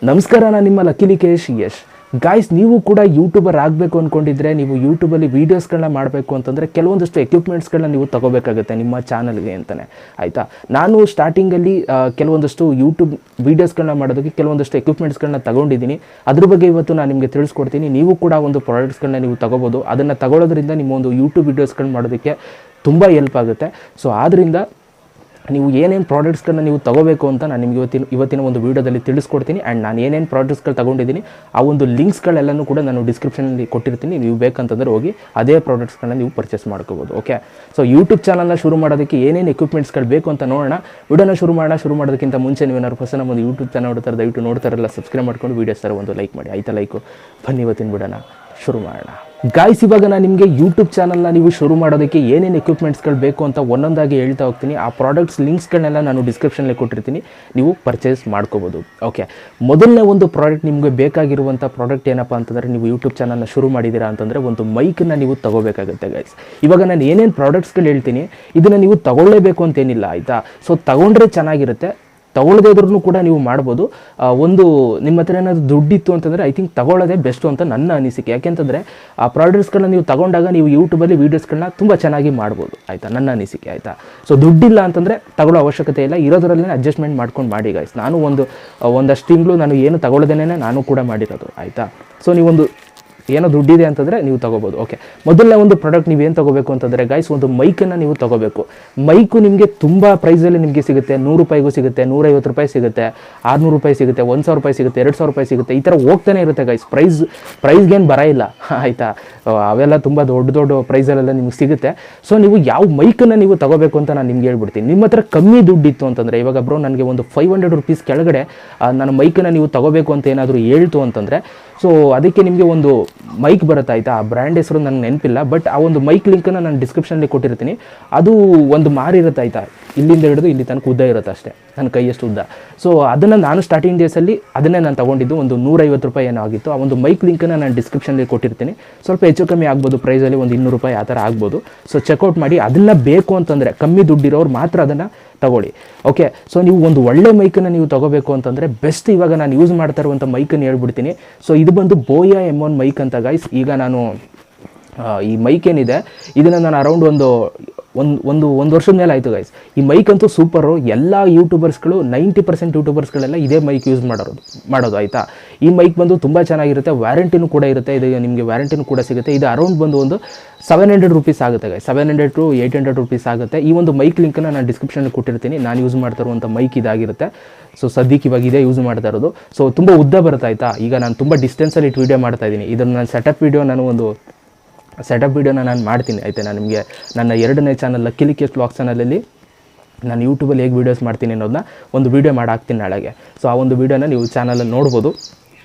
ನಮಸ್ಕಾರ, ನಾನು ನಿಮ್ಮ ಲಕ್ಕೇಶ್ ಯಶ್. ಗಾಯ್ಸ್, ನೀವು ಕೂಡ ಯೂಟ್ಯೂಬರ್ ಆಗಬೇಕು ಅಂದ್ಕೊಂಡಿದ್ರೆ, ನೀವು ಯೂಟ್ಯೂಬಲ್ಲಿ ವೀಡಿಯೋಸ್ಗಳನ್ನ ಮಾಡಬೇಕು ಅಂತಂದರೆ ಕೆಲವೊಂದಷ್ಟು ಎಕ್ವಿಪ್ಮೆಂಟ್ಸ್ಗಳನ್ನ ನೀವು ತಗೋಬೇಕಾಗುತ್ತೆ ನಿಮ್ಮ ಚಾನಲ್ಗೆ ಅಂತಲೇ. ಆಯಿತಾ, ನಾನು ಸ್ಟಾರ್ಟಿಂಗಲ್ಲಿ ಕೆಲವೊಂದಷ್ಟು ಯೂಟ್ಯೂಬ್ ವೀಡಿಯೋಸ್ಗಳನ್ನ ಮಾಡೋದಕ್ಕೆ ಕೆಲವೊಂದಷ್ಟು ಎಕ್ವಿಪ್ಮೆಂಟ್ಸ್ಗಳನ್ನ ತಗೊಂಡಿದ್ದೀನಿ. ಅದ್ರ ಬಗ್ಗೆ ಇವತ್ತು ನಾನು ನಿಮಗೆ ತಿಳಿಸ್ಕೊಡ್ತೀನಿ. ನೀವು ಕೂಡ ಒಂದು ಪ್ರಾಡಕ್ಟ್ಸ್ಗಳನ್ನ ನೀವು ತಗೋಬೋದು. ಅದನ್ನು ತಗೊಳ್ಳೋದ್ರಿಂದ ನಿಮ್ಮ ಒಂದು ಯೂಟ್ಯೂಬ್ ವೀಡಿಯೋಸ್ಗಳನ್ನ ಮಾಡೋದಕ್ಕೆ ತುಂಬ ಹೆಲ್ಪ್ ಆಗುತ್ತೆ. ಸೊ ಆದ್ದರಿಂದ ನೀವು ಏನೇನು ಪ್ರಾಡಕ್ಟ್ಸ್ಗಳನ್ನ ನೀವು ತಗೋಬೇಕು ಅಂತ ನಾನು ನಿಮಗೆ ಇವತ್ತಿನ ಒಂದು ವೀಡಿಯೋದಲ್ಲಿ ತಿಳಿಸ್ಕೊಡ್ತೀನಿ. ಆ್ಯಂಡ್ ನಾನು ಏನೇನು ಪ್ರಾಡಕ್ಟ್ಸ್ಗಳು ತೊಗೊಂಡಿದ್ದೀನಿ ಆ ಒಂದು ಲಿಂಕ್ಸ್ಗಳೆಲ್ಲನೂ ಕೂಡ ನಾನು ಡಿಸ್ಕ್ರಿಪ್ಷನಲ್ಲಿ ಕೊಟ್ಟಿರ್ತೀನಿ. ನೀವು ಬೇಕಂತಂದರೆ ಹೋಗಿ ಅದೇ ಪ್ರಾಡಕ್ಟ್ಸ್ಗಳನ್ನ ನೀವು ಪರ್ಚೇಸ್ ಮಾಡ್ಕೋಬೋದು. ಓಕೆ, ಸೊ ಯೂಟ್ಯೂಬ್ ಚಾನಲ್ನ ಶುರು ಮಾಡೋದಕ್ಕೆ ಏನೇನು ಎಕ್ವಿಪ್ಮೆಂಟ್ಸ್ಗಳು ಬೇಕು ಅಂತ ನೋಡೋಣ. ವಿಡಿಯೋನ ಶುರು ಮಾಡೋದಕ್ಕಿಂತ ಮುಂಚೆ ನೀವೇನಾದ್ರು ಫಸ್ಟ್ ನಮ್ಮ ಒಂದು ಯೂಟ್ಯೂಬ್ ಚಾನಲ್ ನೋಡ್ತಾರೆ, ದಯವಿಟ್ಟು ನೋಡ್ತಾರಲ್ಲ ಸಬ್ಸ್ಕ್ರೈಬ್ ಮಾಡ್ಕೊಂಡು ವೀಡಿಯೋಸ್ ಥರ ಒಂದು ಲೈಕ್ ಮಾಡಿ. ಆಯ್ತಾ, ಲೈಕು. ಬನ್ನಿ ಇವತ್ತಿನ ವಿಡಿಯೋನ ಶುರು ಮಾಡೋಣ. ಗಾಯ್ಸ್, ಇವಾಗ ನಾನು ನಿಮಗೆ ಯೂಟ್ಯೂಬ್ ಚಾನಲ್ನ ನೀವು ಶುರು ಮಾಡೋದಕ್ಕೆ ಏನೇನು ಎಕ್ವಿಪ್ಮೆಂಟ್ಸ್ಗಳು ಬೇಕು ಅಂತ ಒಂದೊಂದಾಗಿ ಹೇಳ್ತಾ ಹೋಗ್ತೀನಿ. ಆ ಪ್ರಾಡಕ್ಟ್ಸ್ ಲಿಂಕ್ಸ್ಗಳನ್ನೆಲ್ಲ ನಾನು ಡಿಸ್ಕ್ರಿಪ್ಷನಲ್ಲಿ ಕೊಟ್ಟಿರ್ತೀನಿ, ನೀವು ಪರ್ಚೇಸ್ ಮಾಡ್ಕೋಬೋದು. ಓಕೆ, ಮೊದಲನೇ ಒಂದು ಪ್ರಾಡಕ್ಟ್ ನಿಮಗೆ ಬೇಕಾಗಿರುವಂಥ ಪ್ರಾಡಕ್ಟ್ ಏನಪ್ಪ ಅಂತಂದರೆ, ನೀವು ಯೂಟ್ಯೂಬ್ ಚಾನಲ್ನ ಶುರು ಮಾಡಿದ್ದೀರಾ ಅಂತಂದರೆ ಒಂದು ಮೈಕನ್ನು ನೀವು ತಗೋಬೇಕಾಗುತ್ತೆ. ಗಾಯ್ಸ್, ಇವಾಗ ನಾನು ಏನೇನು ಪ್ರಾಡಕ್ಟ್ಸ್ಗಳು ಹೇಳ್ತೀನಿ ಇದನ್ನು ನೀವು ತಗೊಳ್ಳೇಬೇಕು ಅಂತೇನಿಲ್ಲ. ಆಯಿತಾ, ಸೊ ತಗೊಂಡ್ರೆ ಚೆನ್ನಾಗಿರುತ್ತೆ, ತಗೊಳ್ಳದೇ ಇದ್ರೂ ಕೂಡ ನೀವು ಮಾಡ್ಬೋದು. ಒಂದು ನಿಮ್ಮ ಹತ್ರ ಏನಾದರೂ ದುಡ್ಡಿತ್ತು ಅಂತಂದರೆ ಐ ಥಿಂಕ್ ತಗೊಳ್ಳೋದೇ ಬೆಸ್ಟು ಅಂತ ನನ್ನ ಅನಿಸಿಕೆ. ಯಾಕೆಂತಂದರೆ ಆ ಪ್ರಾಡಕ್ಟ್ಸ್ಗಳನ್ನ ನೀವು ತಗೊಂಡಾಗ ನೀವು ಯೂಟ್ಯೂಬಲ್ಲಿ ವೀಡಿಯೋಸ್ಗಳನ್ನ ತುಂಬ ಚೆನ್ನಾಗಿ ಮಾಡ್ಬೋದು. ಆಯಿತಾ, ನನ್ನ ಅನಿಸಿಕೆ. ಆಯಿತಾ, ಸೊ ದುಡ್ಡಿಲ್ಲ ಅಂತಂದರೆ ತಗೊಳ್ಳೋ ಅವಶ್ಯಕತೆ ಇಲ್ಲ, ಇರೋದ್ರಲ್ಲೇ ಅಡ್ಜಸ್ಟ್ಮೆಂಟ್ ಮಾಡ್ಕೊಂಡು ಮಾಡಿ. ಗಾಯ್ಸ್, ನಾನು ಒಂದಷ್ಟು ತಿಂಗಳು ನಾನು ಏನು ತಗೊಳ್ಳೋದೇನೆ ನಾನು ಕೂಡ ಮಾಡಿರೋದು. ಆಯಿತಾ, ಸೊ ನೀವೊಂದು ಏನೋ ದುಡ್ಡಿದೆ ಅಂತಂದರೆ ನೀವು ತೊಗೋಬೋದು. ಓಕೆ, ಮೊದಲನೇ ಒಂದು ಪ್ರಾಡಕ್ಟ್ ನೀವೇನು ತೊಗೋಬೇಕು ಅಂತಂದರೆ ಗಾಯ್ಸ್, ಒಂದು ಮೈಕನ್ನು ನೀವು ತೊಗೋಬೇಕು. ಮೈಕು ನಿಮಗೆ ತುಂಬ ಪ್ರೈಸಲ್ಲಿ ನಿಮಗೆ ಸಿಗುತ್ತೆ. 100 ರೂಪಾಯಿಗೂ ಸಿಗುತ್ತೆ, 150 ರೂಪಾಯಿ ಸಿಗುತ್ತೆ, 600 ರೂಪಾಯಿ ಸಿಗುತ್ತೆ, 1000 ರೂಪಾಯಿ ಸಿಗುತ್ತೆ, 2000 ರೂಪಾಯಿ ಸಿಗುತ್ತೆ. ಈ ಥರ ಹೋಗ್ತಾನೆ ಇರುತ್ತೆ ಗಾಯ್ಸ್. ಪ್ರೈಸ್ಗೇನು ಬರ ಇಲ್ಲ. ಆಯಿತಾ, ಅವೆಲ್ಲ ತುಂಬ ದೊಡ್ಡ ಪ್ರೈಸಲ್ಲೆಲ್ಲ ನಿಮ್ಗೆ ಸಿಗುತ್ತೆ. ಸೊ ನೀವು ಯಾವ ಮೈಕನ್ನು ನೀವು ತೊಗೋಬೇಕು ಅಂತ ನಾನು ನಿಮ್ಗೆ ಹೇಳ್ಬಿಡ್ತೀನಿ. ನಿಮ್ಮ ಹತ್ರ ಕಮ್ಮಿ ದುಡ್ಡಿತ್ತು ಅಂತಂದರೆ, ಇವಾಗ ಬ್ರೋ ನನಗೆ ಒಂದು 500 ರೂಪೀಸ್ ಕೆಳಗಡೆ ನಾನು ಮೈಕನ್ನು ನೀವು ತೊಗೋಬೇಕು ಅಂತ ಏನಾದರೂ ಹೇಳ್ತು ಅಂತಂದರೆ, ಸೊ ಅದಕ್ಕೆ ನಿಮಗೆ ಒಂದು ಮೈಕ್ ಬರುತ್ತೆ. ಆಯಿತಾ, ಆ ಬ್ರ್ಯಾಂಡ್ ಹೆಸರು ನನಗೆ ನೆನಪಿಲ್ಲ, ಬಟ್ ಆ ಒಂದು ಮೈಕ್ ಲಿಂಕನ್ನು ನಾನು ಡಿಸ್ಕ್ರಿಪ್ಷನಲ್ಲಿ ಕೊಟ್ಟಿರ್ತೀನಿ. ಅದು ಒಂದು ಮಾರಿರುತ್ತೆ. ಆಯಿತಾ, ಇಲ್ಲಿಂದ ಹಿಡಿದು ಇಲ್ಲಿ ತನಕ ಉದ್ದ ಇರುತ್ತೆ ಅಷ್ಟೇ, ನನ್ನ ಕೈಯಷ್ಟು ಉದ್ದ. ಸೊ ಅದನ್ನು ನಾನು ಸ್ಟಾರ್ಟಿಂಗ್ ಡೇಸಲ್ಲಿ ಅದನ್ನೇ ನಾನು ತೊಗೊಂಡಿದ್ದು. ಒಂದು 150 ರೂಪಾಯಿ ಏನೋ ಆಗಿತ್ತು. ಆ ಒಂದು ಮೈಕ್ ಲಿಂಕನ್ನು ನಾನು ಡಿಸ್ಕ್ರಿಪ್ಷನಲ್ಲಿ ಕೊಟ್ಟಿರ್ತೀನಿ. ಸ್ವಲ್ಪ ಹೆಚ್ಚು ಕಮ್ಮಿ ಆಗ್ಬೋದು, ಪ್ರೈಸಲ್ಲಿ ಒಂದು 200 ರೂಪಾಯಿ ಆ ಥರ ಆಗ್ಬೋದು. ಸೊ ಚೆಕ್ಔಟ್ ಮಾಡಿ. ಅದನ್ನು ಬೇಕು ಅಂತಂದರೆ ಕಮ್ಮಿ ದುಡ್ಡಿರೋರು ಮಾತ್ರ ಅದನ್ನು ತಗೊಳ್ಳಿ. ಓಕೆ, ಸೊ ನೀವು ಒಂದು ಒಳ್ಳೆ ಮೈಕನ್ನು ನೀವು ತೊಗೋಬೇಕು ಅಂತಂದರೆ ಬೆಸ್ಟ್ ಇವಾಗ ನಾನು ಯೂಸ್ ಮಾಡ್ತಾ ಇರುವಂಥ ಮೈಕನ್ನು ಹೇಳ್ಬಿಡ್ತೀನಿ. ಸೊ ಇದು ಬಂದು ಬೋಯಾ M1 ಮೈಕ್ ಅಂತ ಗಾಯ್ಸ್. ಈಗ ನಾನು ಈ ಮೈಕ್ ಏನಿದೆ ಇದನ್ನು ನಾನು ಅರೌಂಡ್ ಒಂದು ವರ್ಷದ ಮೇಲೆ ಆಯಿತು ಗಾಯ್ಸ್. ಈ ಮೈಕ್ ಅಂತೂ ಸೂಪರು. ಎಲ್ಲ ಯೂಟ್ಯೂಬರ್ಸ್ಗಳು 90% ಯೂಟ್ಯೂಬರ್ಸ್ಗಳೆಲ್ಲ ಇದೇ ಮೈಕ್ ಯೂಸ್ ಮಾಡೋದು. ಆಯಿತಾ, ಈ ಮೈಕ್ ಬಂದು ತುಂಬ ಚೆನ್ನಾಗಿರುತ್ತೆ, ವ್ಯಾರಂಟಿನೂ ಕೂಡ ಇರುತ್ತೆ. ಇದು ನಿಮಗೆ ವ್ಯಾರಂಟಿನೂ ಕೂಡ ಸಿಗುತ್ತೆ. ಇದು ಅರೌಂಡ್ ಬಂದು ಒಂದು 700 ರೂಪೀಸ್ ಆಗುತ್ತೆ ಗಾಯ್ಸ್. 700 to 800 ರೂಪೀಸ್ ಆಗುತ್ತೆ. ಈ ಒಂದು ಮೈಕ್ ಲಿಂಕನ್ನು ನಾನು ಡಿಸ್ಕ್ರಿಪ್ಷನಲ್ಲಿ ಕೊಟ್ಟಿರ್ತೀನಿ. ನಾನು ಯೂಸ್ ಮಾಡ್ತಾ ಇರುವಂಥ ಮೈಕ್ ಇದಾಗಿರುತ್ತೆ. ಸೊ ಸದ್ಯಕ್ಕೆ ಇವಾಗ ಇದೇ ಯೂಸ್ ಮಾಡ್ತಾ ಇರೋದು. ಸೊ ತುಂಬ ಉದ್ದ ಬರುತ್ತೆ. ಆಯಿತಾ, ಈಗ ನಾನು ತುಂಬ ಡಿಸ್ಟೆನ್ಸಲ್ಲಿ ಇಟ್ಟು ವೀಡಿಯೋ ಮಾಡ್ತಾ ಇದ್ದೀನಿ. ಇದನ್ನು ನಾನು ಸೆಟಪ್ ವೀಡಿಯೋನ ನಾನು ಮಾಡ್ತೀನಿ. ಆಯಿತಾ, ನಾನು ನಿಮಗೆ ನನ್ನ 2ನೇ ಚಾನಲ್ ಲಕ್ಕೇಶ್ ವ್ಲಾಗ್ಸ್ ಚಾನಲಲ್ಲಿ ನಾನು ಯೂಟ್ಯೂಬಲ್ಲಿ ಹೇಗೆ ವೀಡಿಯೋಸ್ ಮಾಡ್ತೀನಿ ಅನ್ನೋದನ್ನ ಒಂದು ವೀಡಿಯೋ ಮಾಡಾಕ್ತೀನಿ ನಾಳೆಗೆ. ಸೊ ಆ ಒಂದು ವೀಡಿಯೋನ ನೀವು ಚಾನಲಲ್ಲಿ ನೋಡ್ಬೋದು,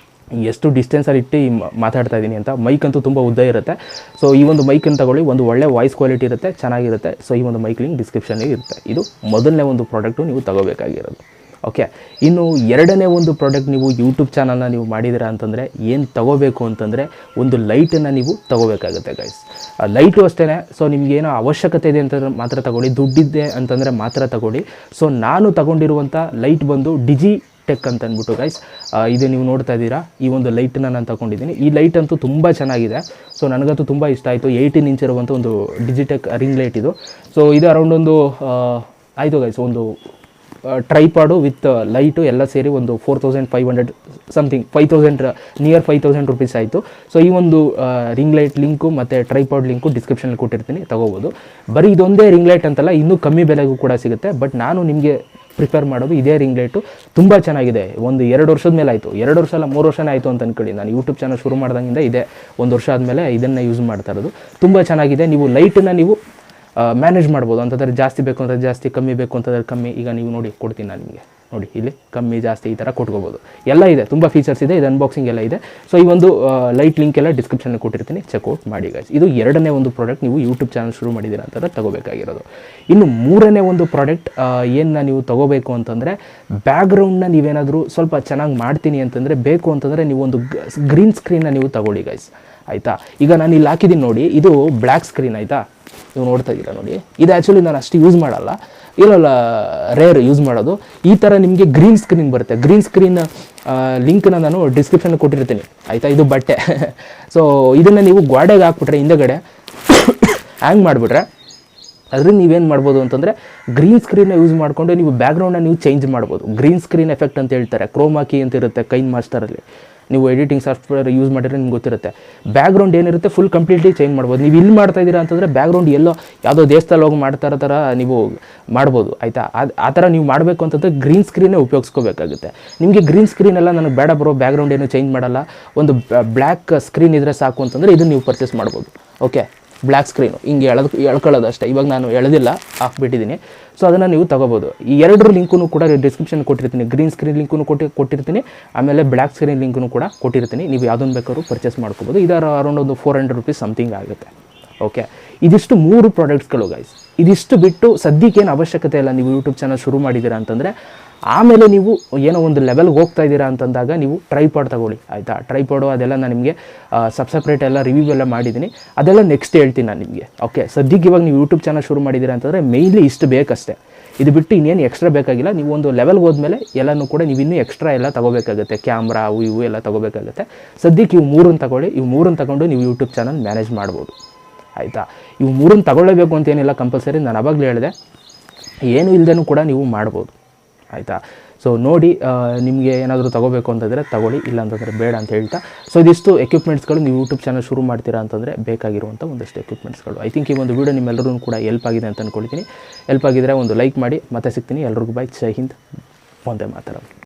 ಎಷ್ಟು ಡಿಸ್ಟೆನ್ಸಲ್ಲಿ ಇಟ್ಟು ಮಾತಾಡ್ತಾ ಇದ್ದೀನಿ ಅಂತ. ಮೈಕ್ ಅಂತೂ ತುಂಬ ಉದ್ದ ಇರುತ್ತೆ. ಸೊ ಈ ಒಂದು ಮೈಕನ್ನು ತಗೊಳ್ಳಿ, ಒಂದು ಒಳ್ಳೆ ವಾಯ್ಸ್ ಕ್ವಾಲಿಟಿ ಇರುತ್ತೆ, ಚೆನ್ನಾಗಿರುತ್ತೆ. ಸೊ ಈ ಒಂದು ಮೈಕ್ ಲಿಂಕ್ ಡಿಸ್ಕ್ರಿಪ್ಷನ್ನಲ್ಲಿ ಇರುತ್ತೆ. ಇದು ಮೊದಲನೇ ಒಂದು ಪ್ರಾಡಕ್ಟು ನೀವು ತಗೋಬೇಕಾಗಿರೋದು. ಓಕೆ, ಇನ್ನು 2ನೇ ಒಂದು ಪ್ರಾಡಕ್ಟ್, ನೀವು ಯೂಟ್ಯೂಬ್ ಚಾನಲ್ನ ನೀವು ಮಾಡಿದ್ದೀರಾ ಅಂತಂದರೆ ಏನು ತಗೋಬೇಕು ಅಂತಂದರೆ ಒಂದು ಲೈಟನ್ನು ನೀವು ತಗೋಬೇಕಾಗುತ್ತೆ ಗಾಯ್ಸ್. ಲೈಟು ಅಷ್ಟೇ. ಸೊ ನಿಮಗೇನೋ ಅವಶ್ಯಕತೆ ಇದೆ ಅಂತಂದ್ರೆ ಮಾತ್ರ ತಗೊಳ್ಳಿ, ದುಡ್ಡಿದ್ದೆ ಅಂತಂದರೆ ಮಾತ್ರ ತಗೊಳ್ಳಿ. ಸೊ ನಾನು ತಗೊಂಡಿರುವಂಥ ಲೈಟ್ ಬಂದು ಡಿಜಿಟೆಕ್ ಅಂತ ಅಂದ್ಬಿಟ್ಟು ಗಾಯ್ಸ್. ಇದು ನೀವು ನೋಡ್ತಾ ಇದ್ದೀರಾ, ಈ ಒಂದು ಲೈಟನ್ನು ನಾನು ತಗೊಂಡಿದ್ದೀನಿ. ಈ ಲೈಟ್ ಅಂತೂ ತುಂಬ ಚೆನ್ನಾಗಿದೆ. ಸೊ ನನಗಂತೂ ತುಂಬ ಇಷ್ಟ ಆಯಿತು. 18 ಇಂಚ್ ಇರುವಂಥ ಒಂದು ಡಿಜಿಟೆಕ್ ರಿಂಗ್ ಲೈಟ್ ಇದು. ಸೊ ಇದು ಅರೌಂಡ್ ಒಂದು ಆಯಿತು ಗಾಯ್ಸ್, ಒಂದು ಟ್ರೈಪಾಡು ವಿತ್ ಲೈಟು ಎಲ್ಲ ಸೇರಿ ಒಂದು 4500 ಸಮಥಿಂಗ್, 5000 ರೂಪೀಸ್ ಆಯಿತು. ಸೊ ಈ ಒಂದು ರಿಂಗ್ ಲೈಟ್ ಲಿಂಕು ಮತ್ತು ಟ್ರೈಪಾಡ್ ಲಿಂಕು ಡಿಸ್ಕ್ರಿಪ್ಷನಲ್ಲಿ ಕೊಟ್ಟಿರ್ತೀನಿ, ತೊಗೋಬೋದು. ಬರೀ ಇದೊಂದೇ ರಿಂಗ್ ಲೈಟ್ ಅಂತಲ್ಲ, ಇನ್ನೂ ಕಮ್ಮಿ ಬೆಲೆಗೂ ಕೂಡ ಸಿಗುತ್ತೆ. ಬಟ್ ನಾನು ನಿಮಗೆ ಪ್ರಿಫರ್ ಮಾಡೋದು ಇದೇ ರಿಂಗ್ ಲೈಟು. ತುಂಬ ಚೆನ್ನಾಗಿದೆ. ಒಂದು 2 ವರ್ಷದ ಮೇಲೆ ಆಯಿತು, 2 ವರ್ಷ ಅಲ್ಲ 3 ವರ್ಷನೇ ಆಯಿತು ಅಂತ ಅಂದ್ಕೊಳ್ಳಿ. ನಾನು ಯೂಟ್ಯೂಬ್ ಚಾನಲ್ ಶುರು ಮಾಡ್ದಂಗಿಂದ ಇದೆ 1 ವರ್ಷ ಆದಮೇಲೆ ಇದನ್ನು ಯೂಸ್ ಮಾಡ್ತಾ ಇರೋದು. ತುಂಬ ಚೆನ್ನಾಗಿದೆ. ನೀವು ಲೈಟನ್ನು ನೀವು ಮ್ಯಾನೇಜ್ ಮಾಡ್ಬೋದು ಅಂತಂದರೆ, ಜಾಸ್ತಿ ಬೇಕು ಅಂದರೆ ಜಾಸ್ತಿ, ಕಮ್ಮಿ ಬೇಕು ಅಂತಂದರೆ ಕಮ್ಮಿ. ಈಗ ನೀವು ನೋಡಿ ಕೊಡ್ತೀನಿ ನಾನು ನಿಮಗೆ, ನೋಡಿ ಇಲ್ಲಿ ಕಮ್ಮಿ ಜಾಸ್ತಿ ಈ ಥರ ಕೊಟ್ಕೋಬೋದು. ಎಲ್ಲ ಇದೆ, ತುಂಬ ಫೀಚರ್ಸ್ ಇದೆ. ಇದು ಅನ್ಬಾಕ್ಸಿಂಗ್ ಎಲ್ಲ ಇದೆ. ಸೊ ಈ ಒಂದು ಲೈಟ್ ಲಿಂಕ್ ಎಲ್ಲ ಡಿಸ್ಕ್ರಿಪ್ಷನ್ನಲ್ಲಿ ಕೊಟ್ಟಿರ್ತೀನಿ, ಚೆಕ್ಔಟ್ ಮಾಡಿ ಗಾಯ್ಸ್. ಇದು 2ನೇ ಒಂದು ಪ್ರಾಡಕ್ಟ್ ನೀವು ಯೂಟ್ಯೂಬ್ ಚಾನಲ್ ಶುರು ಮಾಡಿದ್ದೀರಾ ಅಂತಂದರೆ ತಗೋಬೇಕಾಗಿರೋದು. ಇನ್ನು 3ನೇ ಒಂದು ಪ್ರಾಡಕ್ಟ್ ಏನನ್ನ ನೀವು ತಗೋಬೇಕು ಅಂತಂದರೆ, ಬ್ಯಾಕ್ಗ್ರೌಂಡ್ನ ನೀವೇನಾದರೂ ಸ್ವಲ್ಪ ಚೆನ್ನಾಗಿ ಮಾಡ್ತೀನಿ ಅಂತಂದರೆ ಬೇಕು ಅಂತಂದರೆ ನೀವು ಒಂದು ಗ್ರೀನ್ ಸ್ಕ್ರೀನ್ನ ನೀವು ತಗೊಳ್ಳಿ ಗಾಯ್ಸ್. ಆಯಿತಾ, ಈಗ ನಾನು ಇಲ್ಲಿ ಹಾಕಿದ್ದೀನಿ ನೋಡಿ, ಇದು ಬ್ಲ್ಯಾಕ್ ಸ್ಕ್ರೀನ್. ಆಯಿತಾ, ನೀವು ನೋಡ್ತಾ ಇದ್ದೀರಾ ನೋಡಿ, ಇದು ಆ್ಯಕ್ಚುಲಿ ನಾನು ಅಷ್ಟು ಯೂಸ್ ಮಾಡಲ್ಲ, ಇಲ್ಲಲ್ಲ ರೇರ್ ಯೂಸ್ ಮಾಡೋದು. ಈ ಥರ ನಿಮಗೆ ಗ್ರೀನ್ ಸ್ಕ್ರೀನ್ ಬರುತ್ತೆ. ಗ್ರೀನ್ ಸ್ಕ್ರೀನ್ ಲಿಂಕ್ನ ನಾನು ಡಿಸ್ಕ್ರಿಪ್ಷನ್ ಕೊಟ್ಟಿರ್ತೀನಿ ಆಯಿತಾ. ಇದು ಬಟ್ಟೆ ಸೊ ಇದನ್ನು ನೀವು ಗೋಡೆಗೆ ಹಾಕ್ಬಿಟ್ರೆ ಹಿಂದೆಗಡೆ ಹ್ಯಾಂಗ್ ಮಾಡಿಬಿಟ್ರೆ ಅದರಿಂದ ನೀವೇನು ಮಾಡ್ಬೋದು ಅಂತಂದರೆ ಗ್ರೀನ್ ಸ್ಕ್ರೀನ್ನ ಯೂಸ್ ಮಾಡಿಕೊಂಡು ನೀವು ಬ್ಯಾಕ್ಗ್ರೌಂಡನ್ನ ನೀವು ಚೇಂಜ್ ಮಾಡ್ಬೋದು. ಗ್ರೀನ್ ಸ್ಕ್ರೀನ್ ಎಫೆಕ್ಟ್ ಅಂತ ಹೇಳ್ತಾರೆ, ಕ್ರೋಮಾ ಕೀ ಅಂತ ಇರುತ್ತೆ ಕೈನ್ ಮಾಸ್ಟರಲ್ಲಿ. ನೀವು ಎಡಿಟಿಂಗ್ ಸಾಫ್ಟ್ವೇರ್ ಯೂಸ್ ಮಾಡಿದ್ರೆ ನಿಮ್ಗೆ ಗೊತ್ತಿರುತ್ತೆ. ಬ್ಯಾಕ್ಗ್ರೌಂಡ್ ಏನಿರುತ್ತೆ ಫುಲ್ ಕಂಪ್ಲೀಟ್ಲಿ ಚೇಂಜ್ ಮಾಡ್ಬೋದು. ನೀವು ಇಲ್ಲಿ ಮಾಡ್ತಾ ಇದ್ದೀರಾ ಅಂತಂದರೆ ಬ್ಯಾಕ್ಗ್ರೌಂಡ್ ಎಲ್ಲೋ ಯಾವುದೋ ದೇಶದಲ್ಲಿ ಹೋಗಿ ಮಾಡ್ತಾ ಇರೋ ಥರ ನೀವು ಮಾಡ್ಬೋದು ಆಯಿತಾ. ಆ ಥರ ನೀವು ಮಾಡಬೇಕು ಅಂತಂದರೆ ಗ್ರೀನ್ ಸ್ಕ್ರೀನೇ ಉಪಯೋಗಿಸ್ಕೋಬೇಕಾಗುತ್ತೆ. ನಿಮಗೆ ಗ್ರೀನ್ ಸ್ಕ್ರೀನ್ ಎಲ್ಲ ನನಗೆ ಬೇಡ ಬರೋ, ಬ್ಯಾಕ್ಗ್ರೌಂಡ್ ಏನು ಚೇಂಜ್ ಮಾಡಲ್ಲ, ಒಂದು ಬ್ಲ್ಯಾಕ್ ಸ್ಕ್ರೀನ್ ಇದ್ದರೆ ಸಾಕು ಅಂತಂದರೆ ಇದನ್ನು ನೀವು ಪರ್ಚೇಸ್ ಮಾಡ್ಬೋದು. ಓಕೆ, ಬ್ಲ್ಯಾಕ್ ಸ್ಕ್ರೀನು ಹಿಂಗೆ ಎಳ್ಕೊಳ್ಳೋದು ಅಷ್ಟೇ. ಇವಾಗ ನಾನು ಎಳೆದಿಲ್ಲ, ಹಾಕ್ಬಿಟ್ಟಿದ್ದೀನಿ. ಸೊ ಅದನ್ನು ನೀವು ತೊಗೋಬೋದು. ಈ ಎರಡರ ಲಿಂಕೂ ಕೂಡ ಡಿಸ್ಕ್ರಿಪ್ಷನ್ ಕೊಟ್ಟಿರ್ತೀನಿ. ಗ್ರೀನ್ ಸ್ಕ್ರೀನ್ ಲಿಂಕೂ ಕೊಟ್ಟಿರ್ತೀನಿ, ಆಮೇಲೆ ಬ್ಲ್ಯಾಕ್ ಸ್ಕ್ರೀನ್ ಲಿಂಕೂ ಕೂಡ ಕೊಟ್ಟಿರ್ತೀನಿ. ನೀವು ಯಾವುದನ್ನು ಬೇಕಾದ್ರೂ ಪರ್ಚೇಸ್ ಮಾಡ್ಕೋಬೋದು. ಇದರ ಅರೌಂಡ್ ಒಂದು 400 ರೂಪೀಸ್ ಸಮಥಿಂಗ್ ಆಗುತ್ತೆ. ಓಕೆ, ಇದಿಷ್ಟು 3 ಪ್ರಾಡಕ್ಟ್ಸ್ಗಳು ಗೈಸ್. ಇದಿಷ್ಟು ಬಿಟ್ಟು ಸದ್ಯಕ್ಕೇನು ಅವಶ್ಯಕತೆ ಇಲ್ಲ. ನೀವು ಯೂಟ್ಯೂಬ್ ಚಾನಲ್ ಶುರು ಮಾಡಿದ್ದೀರಾ ಅಂತಂದರೆ ಆಮೇಲೆ ನೀವು ಏನೋ ಒಂದು ಲೆವೆಲ್ಗೆ ಹೋಗ್ತಾ ಇದ್ದೀರಾ ಅಂತಂದಾಗ ನೀವು ಟ್ರೈಪಾಡ್ ತಗೊಳ್ಳಿ ಆಯಿತಾ. ಟ್ರೈಪಾಡು ಅದೆಲ್ಲ ನಾನು ನಿಮಗೆ ಸಪ್ರೇಟ್ ಎಲ್ಲ ರಿವ್ಯೂ ಎಲ್ಲ ಮಾಡಿದ್ದೀನಿ, ಅದೆಲ್ಲ ನೆಕ್ಸ್ಟ್ ಹೇಳ್ತೀನಿ ನಾನು ನಿಮಗೆ. ಓಕೆ, ಸದ್ಯಕ್ಕೆ ಇವಾಗ ನೀವು ಯೂಟ್ಯೂಬ್ ಚಾನಲ್ ಶುರು ಮಾಡಿದ್ದೀರಾ ಅಂತಂದರೆ ಮೇಯ್ನ್ಲಿ ಇಷ್ಟು ಬೇಕಷ್ಟೇ. ಇದು ಬಿಟ್ಟು ಇನ್ನೇನು ಎಕ್ಸ್ಟ್ರಾ ಬೇಕಾಗಿಲ್ಲ. ನೀವು ಒಂದು ಲೆವೆಲ್ಗೆ ಹೋದ್ಮೇಲೆ ಎಲ್ಲನೂ ಕೂಡ ನೀವು ಇನ್ನೂ ಎಕ್ಸ್ಟ್ರಾ ಎಲ್ಲ ತೊಗೋಬೇಕಾಗುತ್ತೆ. ಕ್ಯಾಮ್ರಾ ಇವು ಎಲ್ಲ ತೊಗೋಬೇಕಾಗುತ್ತೆ. ಸದ್ಯಕ್ಕೆ ಇವು 3 ತಗೊಳ್ಳಿ. ಇವು 3 ತಗೊಂಡು ನೀವು ಯೂಟ್ಯೂಬ್ ಚಾನಲ್ ಮ್ಯಾನೇಜ್ ಮಾಡ್ಬೋದು ಆಯಿತಾ. ಇವು 3 ತಗೊಳ್ಳೇಬೇಕು ಅಂತೇನಿಲ್ಲ ಕಂಪಲ್ಸರಿ. ನಾನು ಅವಾಗಲೇ ಹೇಳಿದೆ, ಏನು ಇಲ್ಲದೇನೂ ಕೂಡ ನೀವು ಮಾಡ್ಬೋದು ಆಯಿತಾ. ಸೊ ನೋಡಿ, ನಿಮಗೆ ಏನಾದರೂ ತೊಗೋಬೇಕು ಅಂತಂದರೆ ತಗೊಳ್ಳಿ, ಇಲ್ಲ ಅಂತಂದರೆ ಬೇಡ ಅಂತ ಹೇಳ್ತಾ. ಸೊ ಇದಿಷ್ಟು ಎಕ್ವಿಪ್ಮೆಂಟ್ಸ್ಗಳು ನೀವು ಯೂಟ್ಯೂಬ್ ಚಾನಲ್ ಶುರು ಮಾಡ್ತೀರಾ ಅಂತಂದರೆ ಬೇಕಾಗಿರುವಂಥ ಒಂದಷ್ಟು ಎಕ್ವಿಪ್ಮೆಂಟ್ಸ್ಗಳು. ಐ ಥಿಂಕ್ ಈ ಒಂದು ವೀಡಿಯೋ ನಿಮ್ಮೆಲ್ಲರೂ ಕೂಡ ಹೆಲ್ಪ್ ಆಗಿದೆ ಅಂತ ಅಂದ್ಕೊಳ್ತೀನಿ. ಹೆಲ್ಪ್ ಆಗಿದ್ದರೆ ಒಂದು ಲೈಕ್ ಮಾಡಿ. ಮತ್ತೆ ಸಿಗ್ತೀನಿ. ಎಲ್ರಿಗೂ ಬೈ. ಜೈ ಹಿಂದ್, ವಂದೇ ಮಾತರಂ.